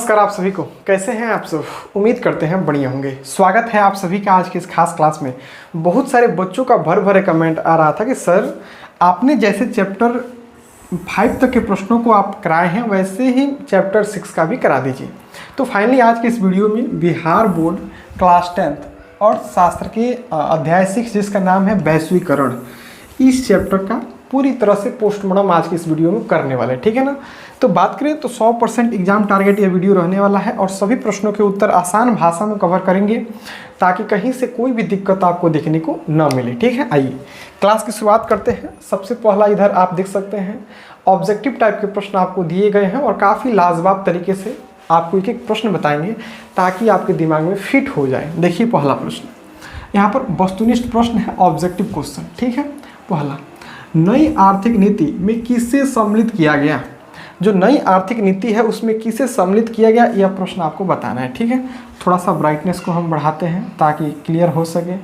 नमस्कार आप सभी को, कैसे हैं आप सब। उम्मीद करते हैं बढ़िया होंगे। स्वागत है आप सभी का आज की इस खास क्लास में। बहुत सारे बच्चों का भर कमेंट आ रहा था कि सर आपने जैसे चैप्टर 5 तक के प्रश्नों को आप कराए हैं वैसे ही चैप्टर 6 का भी करा दीजिए। तो फाइनली आज के इस वीडियो में बिहार बोर्ड क्लास 10th और शास्त्र के अध्याय 6 जिसका नाम है वैश्वीकरण, इस चैप्टर का पूरी तरह से पोस्टमार्टम आज की इस वीडियो में करने वाले हैं, ठीक है ना। तो बात करें तो 100% एग्जाम टारगेट ये वीडियो रहने वाला है और सभी प्रश्नों के उत्तर आसान भाषा में कवर करेंगे ताकि कहीं से कोई भी दिक्कत आपको देखने को न मिले, ठीक है। आइए क्लास की शुरुआत करते हैं। सबसे पहला इधर आप देख सकते हैं ऑब्जेक्टिव टाइप के प्रश्न आपको दिए गए हैं और काफ़ी लाजवाब तरीके से आपको एक एक प्रश्न बताएंगे ताकि आपके दिमाग में फिट हो जाए। देखिए पहला प्रश्न यहाँ पर वस्तुनिष्ठ प्रश्न है, ऑब्जेक्टिव क्वेश्चन, ठीक है। पहला, नई आर्थिक नीति में किसे सम्मिलित किया गया। जो नई आर्थिक नीति है उसमें किसे सम्मिलित किया गया यह प्रश्न आपको बताना है, ठीक है। थोड़ा सा ब्राइटनेस को हम बढ़ाते हैं ताकि क्लियर हो सके,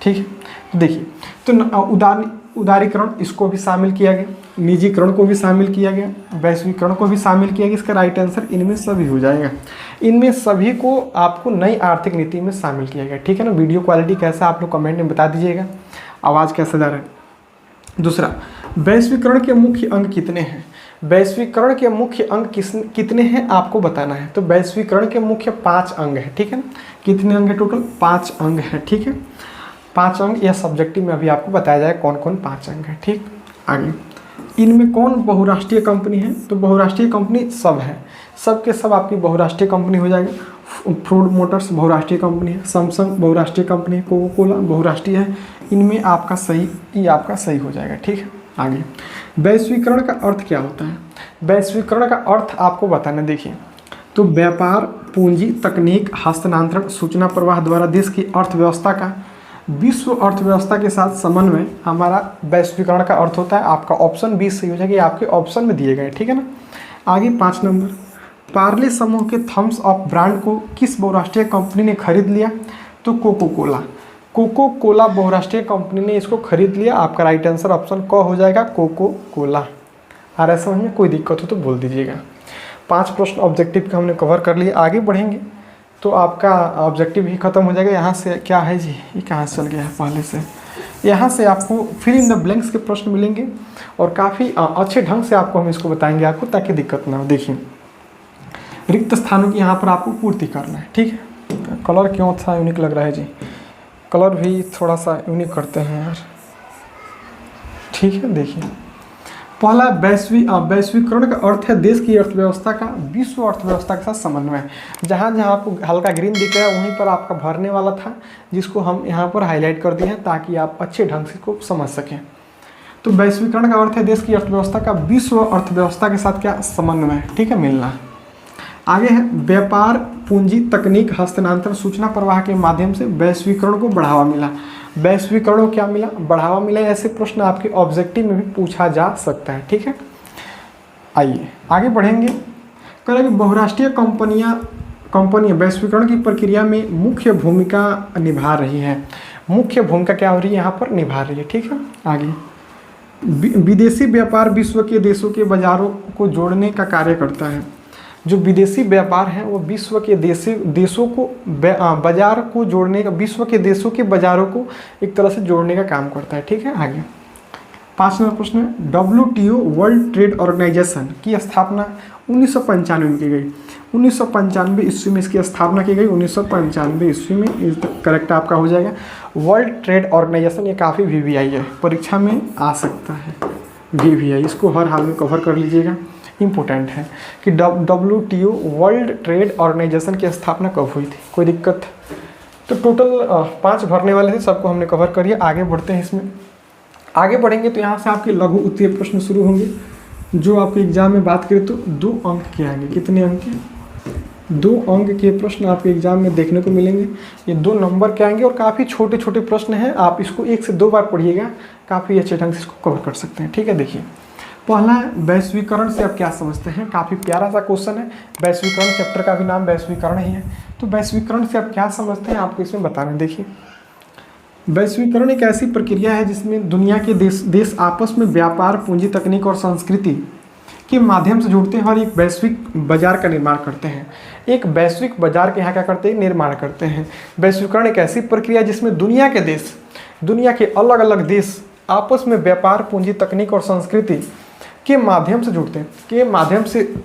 ठीक है। तो देखिए, तो उदारीकरण इसको भी शामिल किया गया, निजीकरण को भी शामिल किया गया, वैश्वीकरण को भी शामिल किया गया। इसका राइट आंसर इनमें सभी हो जाएगा। इनमें सभी को आपको नई आर्थिक नीति में शामिल किया गया, ठीक है ना। वीडियो क्वालिटी कैसा आप लोग कमेंट में बता दीजिएगा, आवाज़ कैसा जा रहा है। दूसरा, वैश्वीकरण के मुख्य अंग कितने हैं। वैश्वीकरण के मुख्य अंग कितने हैं आपको बताना है। तो वैश्वीकरण के मुख्य 5 अंग हैं, ठीक है ना। कितने अंग है टोटल, 5 अंग हैं, ठीक है। 5 अंग यह सब्जेक्टिव में अभी आपको बताया जाए कौन कौन 5 अंग है, ठीक। आगे, इनमें कौन बहुराष्ट्रीय कंपनी है। तो बहुराष्ट्रीय कंपनी सब है, सब के सब आपकी बहुराष्ट्रीय कंपनी हो जाएगा। फोर्ड मोटर्स बहुराष्ट्रीय कंपनी है, सैमसंग बहुराष्ट्रीय कंपनी है, कोका कोला बहुराष्ट्रीय है। इनमें आपका सही, ये आपका सही हो जाएगा, ठीक है। आगे, वैश्वीकरण का अर्थ क्या होता है। वैश्वीकरण का अर्थ आपको बताना, देखिए तो व्यापार, पूंजी, तकनीक, हस्तांतरण, सूचना प्रवाह द्वारा देश की अर्थव्यवस्था का विश्व अर्थव्यवस्था के साथ समन्वय हमारा वैश्वीकरण का अर्थ होता है। आपका ऑप्शन 20 सही हो जाएगा, ये आपके ऑप्शन में दिए गए, ठीक है ना। आगे 5 नंबर, पार्ले समूह के थम्स अप ब्रांड को किस बहुराष्ट्रीय कंपनी ने खरीद लिया। तो कोको कोला, कोको कोला बहुराष्ट्रीय कंपनी ने इसको खरीद लिया। आपका राइट आंसर ऑप्शन क हो जाएगा, कोको कोला। आ रहा है समझ में, कोई दिक्कत हो तो बोल दीजिएगा। 5 प्रश्न ऑब्जेक्टिव के हमने कवर कर लिए। आगे बढ़ेंगे तो आपका ऑब्जेक्टिव ही खत्म हो जाएगा। यहाँ से क्या है जी, ये कहाँ से चल गया है पहले से। यहाँ से आपको फिल इन द ब्लैंक्स के प्रश्न मिलेंगे और काफ़ी अच्छे ढंग से आपको हम इसको बताएंगे आपको, ताकि दिक्कत ना हो। देखिए, रिक्त स्थानों की यहाँ पर आपको पूर्ति करना है, ठीक है। कलर क्यों था यूनिक लग रहा है जी, कलर भी थोड़ा सा यूनिक करते हैं यार, ठीक है। देखिए, पहला वैश्वीकरण का अर्थ है देश की अर्थव्यवस्था का विश्व अर्थव्यवस्था के साथ समन्वय। जहाँ जहाँ आपको हल्का ग्रीन दिख रहा है वहीं पर आपका भरने वाला था, जिसको हम यहाँ पर हाईलाइट कर दिए हैं ताकि आप अच्छे ढंग से इसको समझ सकें। तो वैश्वीकरण का अर्थ है देश की अर्थव्यवस्था का विश्व अर्थव्यवस्था के साथ क्या समन्वय, ठीक है, मिलना। आगे है व्यापार, पूंजी, तकनीक, हस्तांतरण, सूचना प्रवाह के माध्यम से वैश्वीकरण को बढ़ावा मिला। वैश्वीकरण को क्या मिला, बढ़ावा मिला। ऐसे प्रश्न आपके ऑब्जेक्टिव में भी पूछा जा सकता है, ठीक है। आइए आगे बढ़ेंगे। करेंगे बहुराष्ट्रीय कंपनियां वैश्वीकरण की प्रक्रिया में मुख्य भूमिका निभा रही है। मुख्य भूमिका क्या हो रही है यहाँ पर, निभा रही है, ठीक है। आगे, विदेशी व्यापार विश्व के देशों के बाजारों को जोड़ने का कार्य करता है। जो विदेशी व्यापार है वो विश्व के देशों को बाजार को जोड़ने का, विश्व के देशों के बाजारों को एक तरह से जोड़ने का काम करता है, ठीक है। आगे 5 नंबर प्रश्न है, WTO वर्ल्ड ट्रेड ऑर्गेनाइजेशन की स्थापना 1995 में की गई। 1995 ईस्वी में इसकी स्थापना की गई। 1995 ईस्वी में, करेक्ट आपका हो जाएगा। वर्ल्ड ट्रेड ऑर्गेनाइजेशन ये काफ़ी VVI है, परीक्षा में आ सकता है VVI, इसको हर हाल में कवर कर लीजिएगा। इम्पोर्टेंट है कि WTO वर्ल्ड ट्रेड ऑर्गेनाइजेशन की स्थापना कब हुई थी, कोई दिक्कत। तो टोटल 5 भरने वाले थे, सबको हमने कवर करिए। आगे बढ़ते हैं। इसमें आगे बढ़ेंगे तो यहाँ से आपके लघु उत्तरीय प्रश्न शुरू होंगे, जो आपके एग्जाम में बात करें तो 2 अंक के आएंगे। कितने अंक के, 2 अंक के प्रश्न आपके एग्जाम में देखने को मिलेंगे। ये 2 नंबर के आएंगे और काफ़ी छोटे छोटे प्रश्न हैं। आप इसको 1 से 2 बार पढ़िएगा, काफ़ी अच्छे ढंग से इसको कवर कर सकते हैं, ठीक है। देखिए, पहला वैश्वीकरण से आप क्या समझते हैं, काफ़ी प्यारा सा क्वेश्चन है। वैश्वीकरण चैप्टर का भी नाम वैश्वीकरण ही है। तो वैश्वीकरण से आप क्या समझते हैं आपको इसमें बताना। देखिए, वैश्वीकरण एक ऐसी प्रक्रिया है जिसमें दुनिया के देश आपस में व्यापार, पूंजी, तकनीक और संस्कृति के माध्यम से जुड़ते हैं और एक वैश्विक बाजार का निर्माण करते हैं। एक वैश्विक बाजार के यहाँ क्या करते हैं, निर्माण करते हैं। वैश्वीकरण एक ऐसी प्रक्रिया है जिसमें दुनिया के देश, दुनिया के अलग अलग देश आपस में व्यापार, पूंजी, तकनीक और संस्कृति के माध्यम से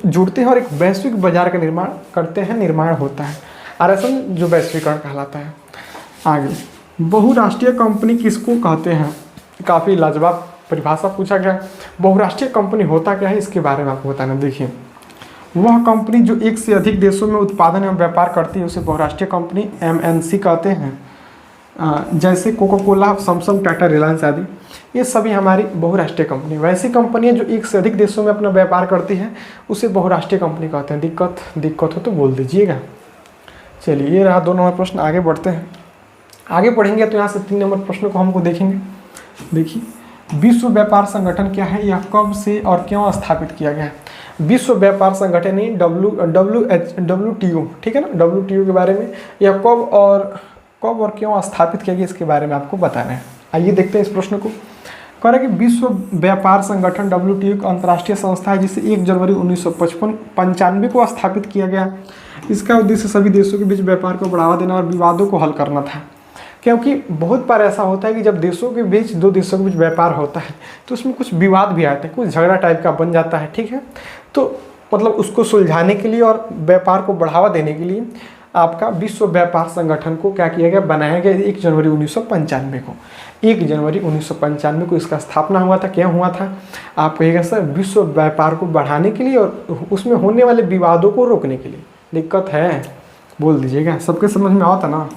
जुड़ते हैं और एक वैश्विक बाजार का निर्माण करते हैं, निर्माण होता है। आरएसएम जो वैश्वीकरण कहलाता है। आगे, बहुराष्ट्रीय कंपनी किसको कहते हैं? काफ़ी लाजवाब परिभाषा पूछा गया। बहुराष्ट्रीय कंपनी होता क्या है, इसके बारे में आपको बताना। देखिए, वह कंपनी जो एक से अधिक देशों में उत्पादन एवं व्यापार करती है उसे बहुराष्ट्रीय कंपनी एमएनसी कहते हैं। जैसे Coca Cola, Samsung, Tata, Reliance आदि, ये सभी हमारी बहुराष्ट्रीय कंपनी। वैसी कंपनियां जो एक से अधिक देशों में अपना व्यापार करती हैं उसे बहुराष्ट्रीय कंपनी कहते हैं। दिक्कत हो तो बोल दीजिएगा। चलिए, ये रहा 2 नंबर प्रश्न। आगे बढ़ते हैं। आगे पढ़ेंगे तो यहाँ से 3 नंबर प्रश्न को हमको देखेंगे। देखिए, विश्व व्यापार संगठन क्या है, यह कब से और क्यों स्थापित किया गया है? विश्व व्यापार संगठन ही WTO, ठीक है ना, WTO के बारे में यह कब और क्यों स्थापित किया गया इसके बारे में आपको बताना है। आइए देखते हैं इस प्रश्न को। कह रहे कि विश्व व्यापार संगठन WTO एक अंतर्राष्ट्रीय संस्था है जिसे 1 जनवरी 1995 को स्थापित किया गया। इसका उद्देश्य सभी देशों के बीच व्यापार को बढ़ावा देना और विवादों को हल करना था। क्योंकि बहुत बार ऐसा होता है कि जब देशों के बीच, 2 देशों के बीच व्यापार होता है तो उसमें कुछ विवाद भी आते हैं, कुछ झगड़ा टाइप का बन जाता है, ठीक है। तो मतलब उसको सुलझाने के लिए और व्यापार को बढ़ावा देने के लिए आपका विश्व व्यापार संगठन को क्या किया गया, बनाया गया 1 जनवरी 1995 को। 1 जनवरी 1995 को इसका स्थापना हुआ था। क्या हुआ था, आप कहिएगा सर? विश्व व्यापार को बढ़ाने के लिए और उसमें होने वाले विवादों को रोकने के लिए। दिक्कत है बोल दीजिएगा। सबके समझ में आवता ना?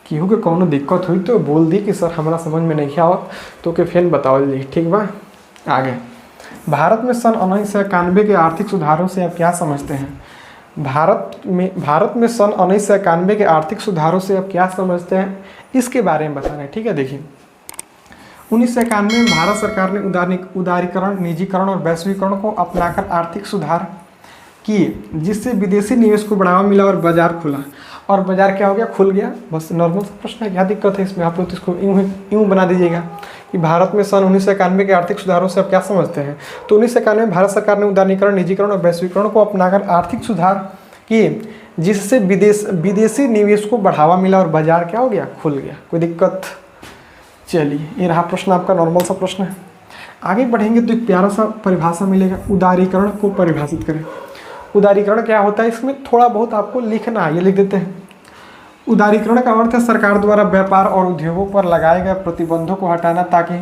केहू के कौनो दिक्कत हुई तो बोल दी कि सर हमारा समझ में नहीं आवत, तो के फेन बताओ जी, ठीक बा। आगे, भारत में सन 1991 के आर्थिक सुधारों से आप क्या समझते हैं? भारत में सन 1991 के आर्थिक सुधारों से आप क्या समझते हैं, इसके बारे में बताना है, ठीक है। देखिए, 1991 में भारत सरकार ने उदारीकरण, निजीकरण और वैश्वीकरण को अपनाकर आर्थिक सुधार किए, जिससे विदेशी निवेश को बढ़ावा मिला और बाजार खुला। और बाजार क्या हो गया, खुल गया। बस नॉर्मल सा प्रश्न है, क्या दिक्कत है इसमें? आप लोग इसको यूँ बना दीजिएगा कि भारत में सन 1991 के आर्थिक सुधारों से आप क्या समझते हैं। तो 1991 में भारत सरकार ने उदारीकरण, निजीकरण और वैश्वीकरण को अपनाकर आर्थिक सुधार किए, जिससे विदेशी निवेश को बढ़ावा मिला और बाजार क्या हो गया, खुल गया। कोई दिक्कत? चलिए, ये रहा प्रश्न आपका, नॉर्मल सा प्रश्न है। आगे बढ़ेंगे तो एक प्यारा सा परिभाषा मिलेगा। उदारीकरण को परिभाषित करें। उदारीकरण क्या होता है, इसमें थोड़ा बहुत आपको लिखना है, ये लिख देते हैं। उदारीकरण का अर्थ है सरकार द्वारा व्यापार और उद्योगों पर लगाए गए प्रतिबंधों को हटाना, ताकि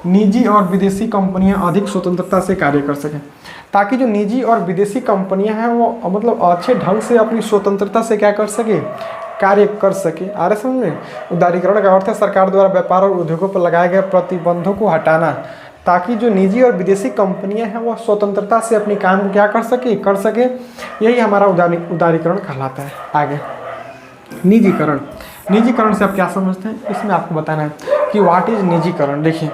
निजी और विदेशी कंपनियां अधिक स्वतंत्रता से कार्य कर सकें। ताकि जो निजी और विदेशी कंपनियां हैं वो मतलब अच्छे ढंग से अपनी स्वतंत्रता से क्या कर सके, कार्य कर सके। आ रहे समझ में? उदारीकरण का अर्थ है सरकार द्वारा व्यापार और उद्योगों पर लगाए गए प्रतिबंधों को हटाना, ताकि जो निजी और विदेशी कंपनियां हैं वो स्वतंत्रता से अपनी काम को क्या कर सके। यही हमारा उदारीकरण कहलाता है। आगे, निजीकरण से आप क्या समझते हैं, इसमें आपको बताना है कि व्हाट इज निजीकरण। देखिए,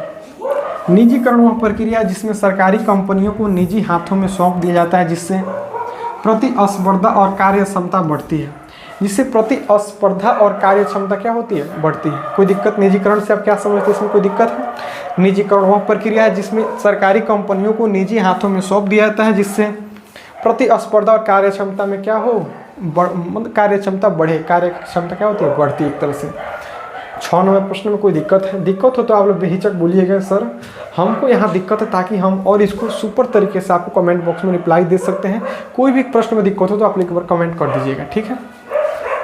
निजीकरण वह प्रक्रिया है जिसमें सरकारी कंपनियों को निजी हाथों में सौंप दिया जाता है, जिससे प्रतिस्पर्धा और कार्य क्षमता बढ़ती है। क्या होती है, बढ़ती है। कोई दिक्कत? निजीकरण से आप क्या समझते हैं, इसमें कोई दिक्कत है? निजीकरण वह प्रक्रिया है जिसमें सरकारी कंपनियों को निजी हाथों में सौंप दिया जाता है, जिससे प्रतिस्पर्धा और कार्य क्षमता में क्या हो, मतलब कार्य क्षमता बढ़े। कार्य क्षमता क्या होती है, बढ़ती है एक तरह से। 6 नंबर प्रश्न में कोई दिक्कत है? दिक्कत हो तो आप लोग बेहिचक बोलिएगा सर हमको यहाँ दिक्कत है, ताकि हम और इसको सुपर तरीके से आपको कमेंट बॉक्स में रिप्लाई दे सकते हैं। कोई भी प्रश्न में दिक्कत हो तो आप एक बार कमेंट कर दीजिएगा, ठीक है।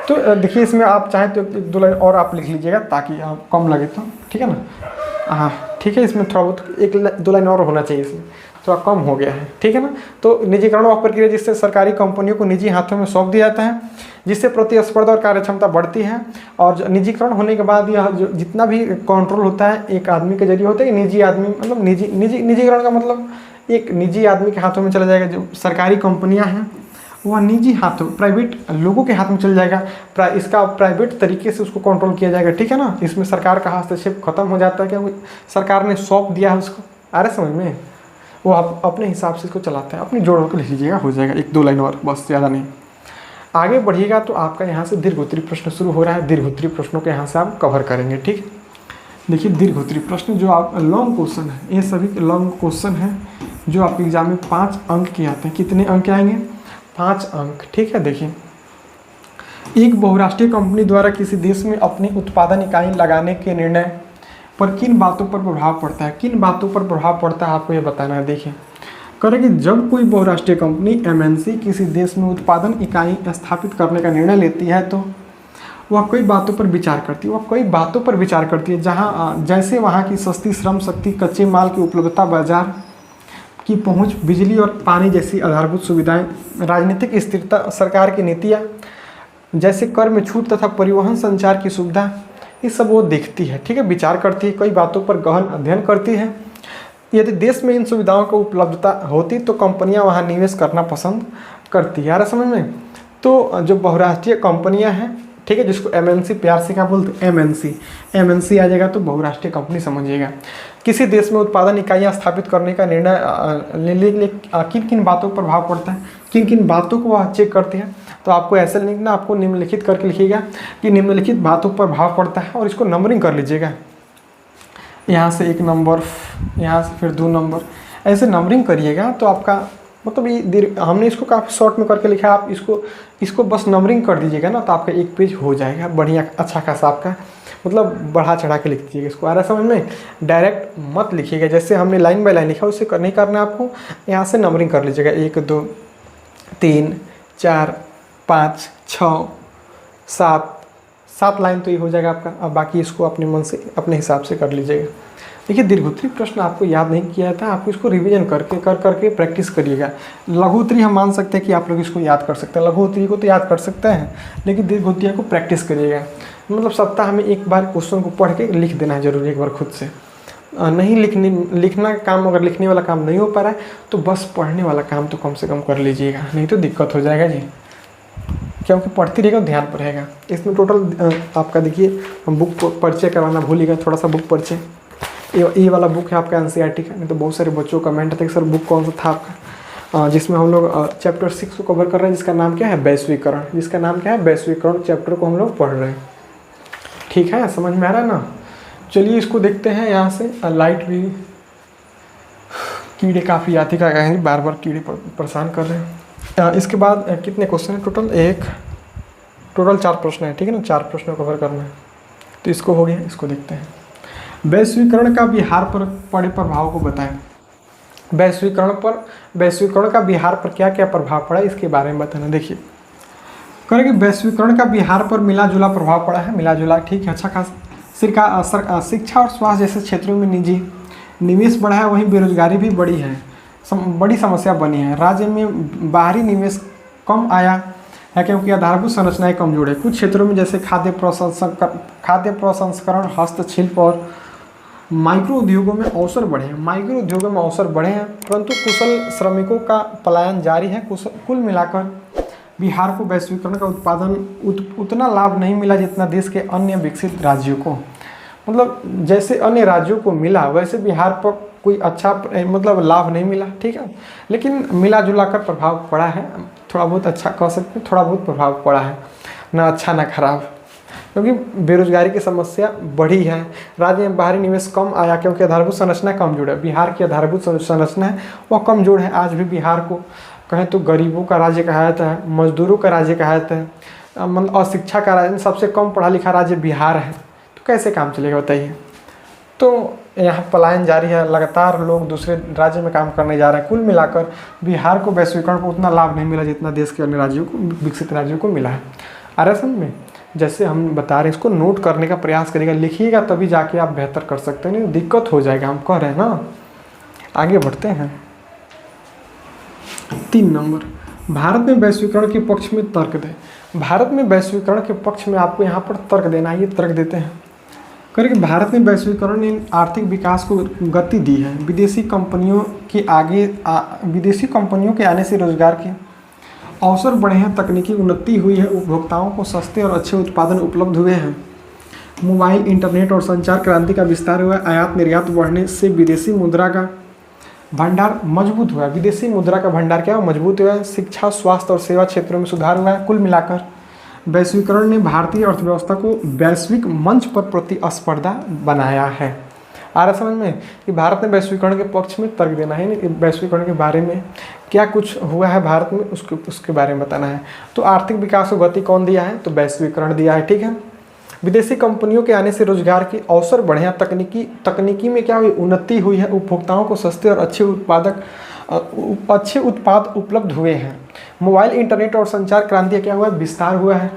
तो देखिए, इसमें आप चाहें तो 1-2 लाइन और आप लिख लीजिएगा, ताकि आप कम लगे तो, ठीक है ना। हाँ ठीक है, इसमें थोड़ा बहुत 1-2 लाइन और होना चाहिए, इसमें थोड़ा कम हो गया है, ठीक है ना। तो निजीकरण वह प्रक्रिया जिससे सरकारी कंपनियों को निजी हाथों में सौंप दिया जाता है, जिससे प्रतिस्पर्धा और कार्य क्षमता बढ़ती है। और निजीकरण होने के बाद यह जो जितना भी कंट्रोल होता है एक आदमी के जरिए होता है। निजी आदमी मतलब निजीकरण का मतलब एक निजी आदमी के हाथों में चला जाएगा। जो सरकारी कंपनियां हैं वह निजी हाथों, प्राइवेट लोगों के हाथ में चल जाएगा। इसका प्राइवेट तरीके से उसको कंट्रोल किया जाएगा, ठीक है ना। इसमें सरकार का हस्तक्षेप खत्म हो जाता है, क्योंकि सरकार ने सौंप दिया है उसको। आ रहा समझ में? वो आप अपने हिसाब से इसको चलाता है। अपनी जोड़ के लिख लीजिएगा, हो जाएगा 1-2 लाइन और, बस ज़्यादा नहीं। आगे बढ़िएगा तो आपका यहाँ से दीर्घोत्तरी प्रश्न शुरू हो रहा है। दीर्घोत्तरी प्रश्नों के यहाँ से आप कवर करेंगे, ठीक। देखिए दीर्घोत्तरी प्रश्न जो आप लॉन्ग क्वेश्चन है, ये सभी लॉन्ग क्वेश्चन है जो आपके एग्जाम में 5 अंक के आते हैं। कितने अंक आएंगे? 5 अंक। ठीक है, देखिए एक बहुराष्ट्रीय कंपनी द्वारा किसी देश में अपनी उत्पादन इकाई लगाने के निर्णय पर किन बातों पर प्रभाव पड़ता है? किन बातों पर प्रभाव पड़ता है आपको ये बताना है। देखिए करें कि जब कोई बहुराष्ट्रीय कंपनी एमएनसी किसी देश में उत्पादन इकाई स्थापित करने का निर्णय लेती है तो वह कई बातों पर विचार करती है। वह कई बातों पर विचार करती है, जहाँ जैसे वहाँ की सस्ती श्रम शक्ति, कच्चे माल की उपलब्धता, बाजार की पहुँच, बिजली और पानी जैसी आधारभूत सुविधाएं, राजनीतिक स्थिरता, सरकार की नीतियाँ जैसे कर में छूट तथा परिवहन संचार की सुविधा, ये सब वो देखती है। ठीक है, विचार करती है, कई बातों पर गहन अध्ययन करती है। यदि देश में इन सुविधाओं की उपलब्धता होती तो कंपनियां वहां निवेश करना पसंद करती है। यार समझ में? तो जो बहुराष्ट्रीय कंपनियां हैं, ठीक है, जिसको एमएनसी प्यार से क्या बोलते हैं? एमएनसी आ जाएगा तो बहुराष्ट्रीय कंपनी समझिएगा। किसी देश में उत्पादन इकाइयाँ स्थापित करने का निर्णय किन किन बातों पर प्रभाव पड़ता है, किन किन बातों को वह चेक करते हैं। तो आपको ऐसे लिखना, आपको निम्नलिखित करके लिखिएगा कि निम्नलिखित बातों पर प्रभाव पड़ता है और इसको नंबरिंग कर लीजिएगा। यहाँ से 1 नंबर, यहाँ से फिर 2 नंबर, ऐसे नंबरिंग करिएगा तो आपका मतलब ये हमने इसको काफ़ी शॉर्ट में करके लिखा है। आप इसको बस नंबरिंग कर दीजिएगा ना तो आपका 1 पेज हो जाएगा बढ़िया, अच्छा खासा आपका, मतलब बढ़ा चढ़ा के लिख दीजिएगा इसको। आ रहा समझ में? डायरेक्ट मत लिखिएगा, जैसे हमने लाइन बाय लाइन लिखा उससे नहीं करना आपको। यहाँ से नंबरिंग कर लीजिएगा 1 2 3 4 5 6 7 लाइन तो ये हो जाएगा आपका। अब बाकी इसको अपने मन से अपने हिसाब से कर लीजिएगा। देखिए दीर्घोत्तरी प्रश्न आपको याद नहीं किया था, आपको इसको रिवीजन करके प्रैक्टिस करिएगा। लघुत्तरी हम मान सकते हैं कि आप लोग इसको याद कर सकते हैं, लघुत्तरी को तो याद कर सकते हैं, लेकिन दीर्घोत्तरी को प्रैक्टिस करिएगा। मतलब सप्ताह में एक बार क्वेश्चन को पढ़ के लिख देना है जरूर, एक बार खुद से। नहीं लिखना काम, अगर लिखने वाला काम नहीं हो पा रहा है तो बस पढ़ने वाला काम तो कम से कम कर लीजिएगा, नहीं तो दिक्कत हो जाएगा जी। क्योंकि पढ़ती रहेगा ध्यान पर रहेगा। इसमें टोटल आपका देखिए बुक परिचय करवाना भूलिएगा, थोड़ा सा बुक परिचय। ये वाला बुक है आपका एनसीईआरटी का। नहीं तो बहुत सारे बच्चों का कमेंट था कि सर बुक कौन सा था आपका, जिसमें हम लोग चैप्टर 6 को कवर कर रहे हैं, जिसका नाम क्या है? वैश्वीकरण। जिसका नाम क्या है? वैश्वीकरण चैप्टर को हम लोग पढ़ रहे हैं। ठीक है, समझ में आ रहा है ना? चलिए इसको देखते हैं। यहाँ से लाइट भी, कीड़े काफ़ी आती का कहेंगे, बार बार कीड़े परेशान कर रहे हैं। इसके बाद कितने क्वेश्चन हैं टोटल 4 प्रश्न है। ठीक है ना, 4 प्रश्नों को कवर करना है। तो इसको हो गया, इसको देखते हैं। वैश्वीकरण का बिहार पर पड़े प्रभाव को बताएं। वैश्वीकरण का बिहार पर क्या क्या प्रभाव पड़ा इसके बारे में बताना। देखिए करेंगे, वैश्वीकरण का बिहार पर मिला जुला प्रभाव पड़ा है। मिला जुला, ठीक है, अच्छा खासा। शिक्षा और स्वास्थ्य जैसे क्षेत्रों में निजी निवेश बढ़ा है, वहीं बेरोजगारी भी बढ़ी है, बड़ी समस्या बनी है। राज्य में बाहरी निवेश कम आया है क्योंकि आधारभूत संरचनाएं कमजोर है। कुछ क्षेत्रों में जैसे खाद्य प्रसंस्करण, हस्तशिल्प और माइक्रो उद्योगों में अवसर बढ़े हैं, परंतु कुशल श्रमिकों का पलायन जारी है। कुल मिलाकर बिहार को वैश्वीकरण का उतना लाभ नहीं मिला जितना देश के अन्य विकसित राज्यों को। मतलब जैसे अन्य राज्यों को मिला वैसे बिहार पर कोई अच्छा मतलब लाभ नहीं मिला। ठीक है, लेकिन मिला जुला कर प्रभाव पड़ा है, थोड़ा बहुत अच्छा कह सकते हैं, थोड़ा बहुत प्रभाव पड़ा है, ना अच्छा ना खराब। क्योंकि बेरोजगारी की समस्या बढ़ी है, राज्य में बाहरी निवेश कम आया क्योंकि आधारभूत संरचना कमजोर है। बिहार की आधारभूत संरचना है वह कमजोर है। आज भी बिहार को कहें तो गरीबों का राज्य कहा जाता है, मजदूरों का राज्य कहा जाता है, मतलब अशिक्षा का राज्य, सबसे कम पढ़ा लिखा राज्य बिहार है। तो कैसे काम चलेगा बताइए? तो यहाँ पलायन जारी है, लगातार लोग दूसरे राज्य में काम करने जा रहे हैं। कुल मिलाकर बिहार को वैश्वीकरण को उतना लाभ नहीं मिला जितना देश के अन्य राज्यों को, विकसित राज्यों को मिला है। आ रहा समझ में? जैसे हम बता रहे हैं, इसको नोट करने का प्रयास करिएगा, लिखिएगा तभी जाके आप बेहतर कर सकते हैं, नहीं दिक्कत हो जाएगा। हम कह रहे हैं ना, आगे बढ़ते हैं। 3 नंबर, भारत में वैश्वीकरण के पक्ष में तर्क दें। भारत में वैश्वीकरण के पक्ष में आपको यहाँ पर तर्क देना है। ये तर्क देते हैं करें, भारत में वैश्वीकरण ने आर्थिक विकास को गति दी है। विदेशी कंपनियों के आने से रोजगार के अवसर बढ़े हैं, तकनीकी उन्नति हुई है, उपभोक्ताओं को सस्ते और अच्छे उत्पादन उपलब्ध हुए हैं, मोबाइल, इंटरनेट और संचार क्रांति का विस्तार हुआ, आयात निर्यात बढ़ने से विदेशी मुद्रा का भंडार मजबूत हुआ। विदेशी मुद्रा का भंडार क्या मजबूत हुआ है। शिक्षा, स्वास्थ्य और सेवा क्षेत्रों में सुधार हुआ है। कुल मिलाकर वैश्वीकरण ने भारतीय अर्थव्यवस्था को वैश्विक मंच पर प्रतिस्पर्धा बनाया है। आ रहा समझ में कि भारत ने वैश्वीकरण के पक्ष में तर्क देना है, कि वैश्वीकरण के बारे में क्या कुछ हुआ है भारत में उसके बारे में बताना है। तो आर्थिक विकास को गति कौन दिया है, तो वैश्वीकरण दिया है, ठीक है। विदेशी कंपनियों के आने से रोजगार के अवसर बढ़े हैं, तकनीकी में क्या हुई, उन्नति हुई है, उपभोक्ताओं को सस्ते और अच्छे उत्पाद उपलब्ध हुए हैं। मोबाइल, इंटरनेट और संचार क्रांति क्या हुआ है, विस्तार हुआ है।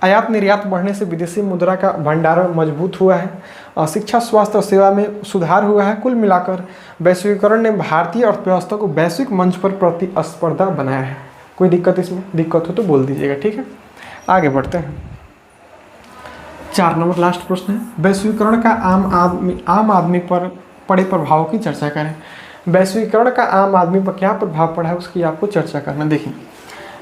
आयात निर्यात बढ़ने से विदेशी मुद्रा का भंडारण मजबूत हुआ है। शिक्षा, स्वास्थ्य और सेवा में सुधार हुआ है। कुल मिलाकर वैश्वीकरण ने भारतीय अर्थव्यवस्था को वैश्विक मंच पर प्रतिस्पर्धा बनाया है। कोई दिक्कत इसमें दिक्कत हो तो बोल दीजिएगा, ठीक है। आगे बढ़ते हैं। 4 नंबर लास्ट प्रश्न है, वैश्वीकरण का आम आदमी पर पड़े प्रभाव की चर्चा करें। वैश्वीकरण का आम आदमी पर क्या प्रभाव पड़ा है उसकी आपको चर्चा करना। देखिए,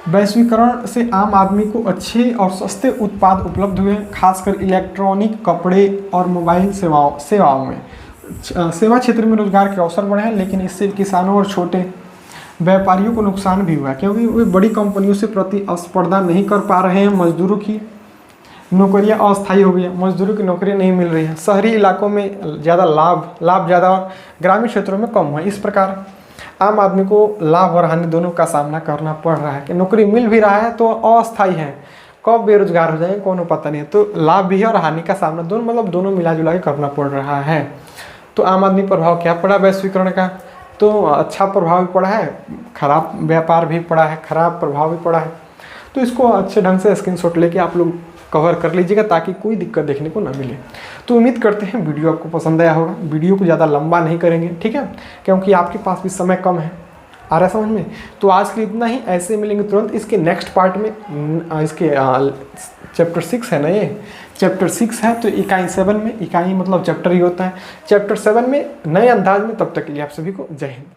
वैश्वीकरण से आम आदमी को अच्छे और सस्ते उत्पाद उपलब्ध हुए, खासकर इलेक्ट्रॉनिक, कपड़े और मोबाइल सेवाओं में। सेवा क्षेत्र में रोजगार के अवसर बढ़े हैं, लेकिन इससे किसानों और छोटे व्यापारियों को नुकसान भी हुआ, क्योंकि वे बड़ी कंपनियों से प्रतिस्पर्धा नहीं कर पा रहे हैं। मजदूरों की नौकरियां अस्थायी हो गई हैं, मजदूरों की नौकरियां नहीं मिल रही हैं। शहरी इलाकों में ज़्यादा लाभ ज़्यादा और ग्रामीण क्षेत्रों में कम हुआ। इस प्रकार आम आदमी को लाभ और हानि दोनों का सामना करना पड़ रहा है कि नौकरी मिल भी रहा है तो अस्थायी है, कब बेरोजगार हो जाएंगे कोनो पता नहीं है। तो लाभ भी है और हानि का सामना दोनों मिला जुला के करना पड़ रहा है। तो आम आदमी प्रभाव क्या पड़ा वैश्वीकरण का, तो अच्छा प्रभाव भी पड़ा है, खराब व्यापार भी पड़ा है, खराब प्रभाव भी पड़ा है। तो इसको अच्छे ढंग से स्क्रीनशॉट लेके आप लोग कवर कर लीजिएगा ताकि कोई दिक्कत देखने को ना मिले। तो उम्मीद करते हैं वीडियो आपको पसंद आया होगा। वीडियो को ज़्यादा लंबा नहीं करेंगे, ठीक है, क्योंकि आपके पास भी समय कम है। आ रहा समझ में। तो आज के लिए इतना ही, ऐसे मिलेंगे तुरंत इसके नेक्स्ट पार्ट में। इसके चैप्टर 6 है ना, ये चैप्टर 6 है। तो इकाई 7 में, इकाई मतलब चैप्टर ही होता है, चैप्टर 7 में नए अंदाज में। तब तक के लिए आप सभी को जय हिंद।